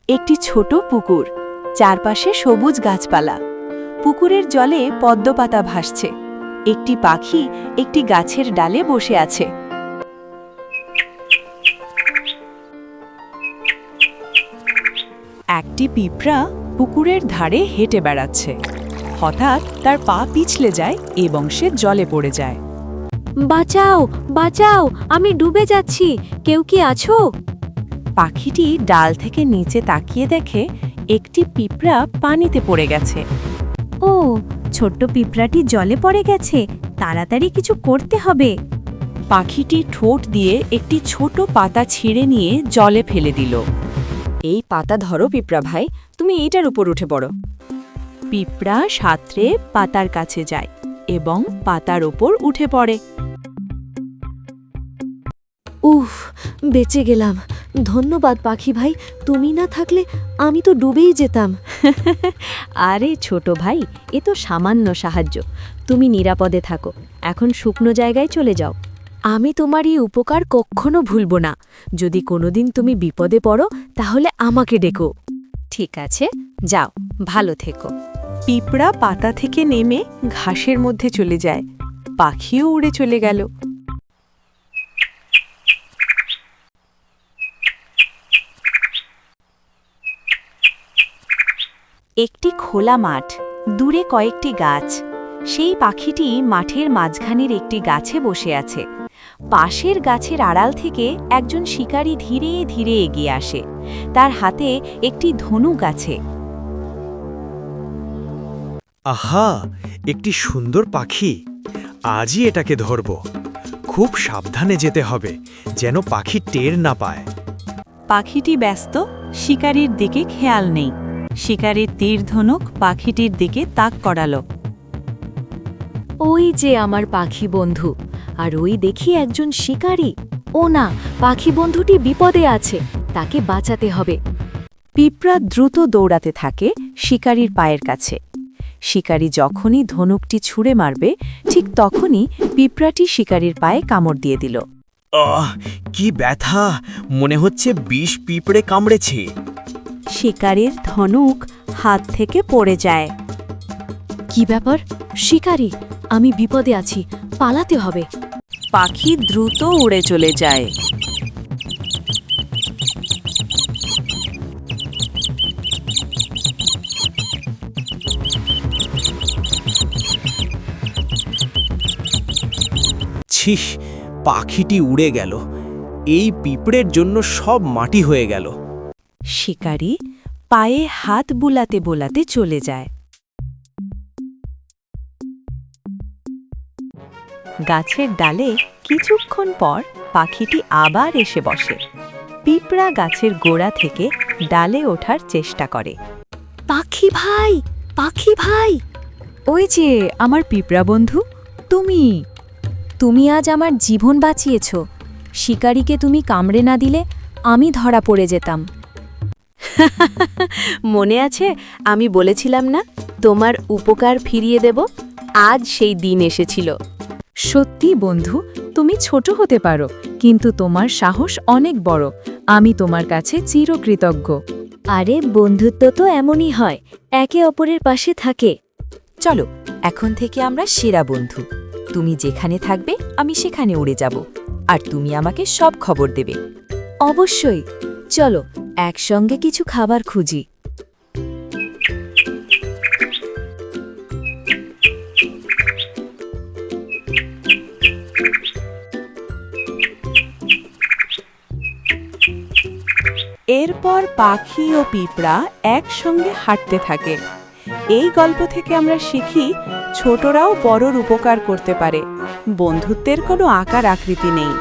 একটি ছোট পুকুর, চারপাশে সবুজ গাছপালা। পুকুরের জলে পদ্মপাতা ভাসছে। একটি পাখি একটি গাছের ডালে বসে আছে। একটি পিঁপড়া পুকুরের ধারে হেঁটে বেড়াচ্ছে। হঠাৎ তার পা পিছলে যায় এবং সে জলে পড়ে যায়। বাঁচাও, বাঁচাও, আমি ডুবে যাচ্ছি, কেউ কি আছো? পাখিটি ডাল থেকে নিচে তাকিয়ে দেখে একটি পিঁপড়া পানিতে পড়ে গেছে। ও, ছোট্ট পিঁপড়াটি জলে পড়ে গেছে, তাড়াতাড়ি কিছু করতে হবে। পাখিটি ঠোঁট দিয়ে একটি ছোট পাতা ছিঁড়ে নিয়ে জলে ফেলে দিল। এই পাতা ধরো পিঁপড়া ভাই, তুমি এইটার উপর উঠে পড়ো। পিঁপড়া সাঁতরে পাতার কাছে যায় এবং পাতার ওপর উঠে পড়ে। উফ, বেঁচে গেলাম। ধন্যবাদ পাখি ভাই, তুমি না থাকলে আমি তো ডুবেই যেতাম। আরে ছোট ভাই, এ তো সামান্য সাহায্য। তুমি নিরাপদে থাকো, এখন শুকনো জায়গায় চলে যাও। আমি তোমার এই উপকার কখনো ভুলব না। যদি কোনোদিন তুমি বিপদে পড়ো তাহলে আমাকে ডেকো। ঠিক আছে, যাও, ভালো থেকো। পিঁপড়া পাতা থেকে নেমে ঘাসের মধ্যে চলে যায়। পাখিও উড়ে চলে গেল। একটি খোলা মাঠ, দূরে কয়েকটি গাছ। সেই পাখিটি মাঠের মাঝখানের একটি গাছে বসে আছে। পাশের গাছের আড়াল থেকে একজন শিকারী ধীরে ধীরে এগিয়ে আসে। তার হাতে একটি ধনুক আছে। আহা, একটি সুন্দর পাখি। আজই এটাকে ধরব। খুব সাবধানে যেতে হবে, যেন পাখি টের না পায়। পাখিটি ব্যস্ত, শিকারীর দিকে খেয়াল নেই। শিকারীর তীর ধনুক পাখিটির দিকে তাক করালো। ওই যে আমার পাখি বন্ধু, আর ওই দেখি একজন শিকারী। ও না, পাখি বন্ধুটি বিপদে আছে, তাকে বাঁচাতে হবে। পিঁপড়া দ্রুত দৌড়াতে থাকে শিকারীর পায়ের কাছে। শিকারী যখনই ধনুকটি ছুঁড়ে মারবে, ঠিক তখনই পিঁপড়াটি শিকারীর পায়ে কামড় দিয়ে দিল। কি ব্যথা! মনে হচ্ছে বিষ পিঁপড়ে কামড়েছে। শিকারীর ধনুক হাত থেকে পড়ে যায়। কি ব্যাপার? শিকারী, আমি বিপদে আছি, পালাতে হবে। পাখি দ্রুত উড়ে চলে যায়। ছিস, পাখিটি উড়ে গেল। এই পিঁপড়ের জন্য সব মাটি হয়ে গেল। শিকারী পায়ে হাত বুলাতে বোলাতে চলে যায়। গাছের ডালে কিছুক্ষণ পর পাখিটি আবার এসে বসে। পিঁপড়া গাছের গোড়া থেকে ডালে ওঠার চেষ্টা করে। পাখি ভাই, পাখি ভাই! ওই যে আমার পিঁপড়া বন্ধু, তুমি আজ আমার জীবন বাঁচিয়েছ। শিকারীকে তুমি কামড়ে না দিলে আমি ধরা পড়ে যেতাম। মনে আছে, আমি বলেছিলাম না তোমার উপকার ফিরিয়ে দেব? আজ সেই দিন এসেছিল। সত্যি বন্ধু, তুমি ছোট হতে পারো, কিন্তু তোমার সাহস অনেক বড়। আমি তোমার কাছে চিরকৃতজ্ঞ। আরে বন্ধুত্ব তো এমনই হয়, একে অপরের পাশে থাকে। চলো, এখন থেকে আমরা সেরা বন্ধু। তুমি যেখানে থাকবে আমি সেখানে উড়ে যাব, আর তুমি আমাকে সব খবর দেবে। অবশ্যই, চলো একসঙ্গে কিছু খাবার খুঁজি। এরপর পাখি ও পিঁপড়া একসঙ্গে হাঁটতে থাকে। এই গল্প থেকে আমরা শিখি, ছোটরাও বড়র উপকার করতে পারে। বন্ধুত্বের কোনো আকার আকৃতি নেই।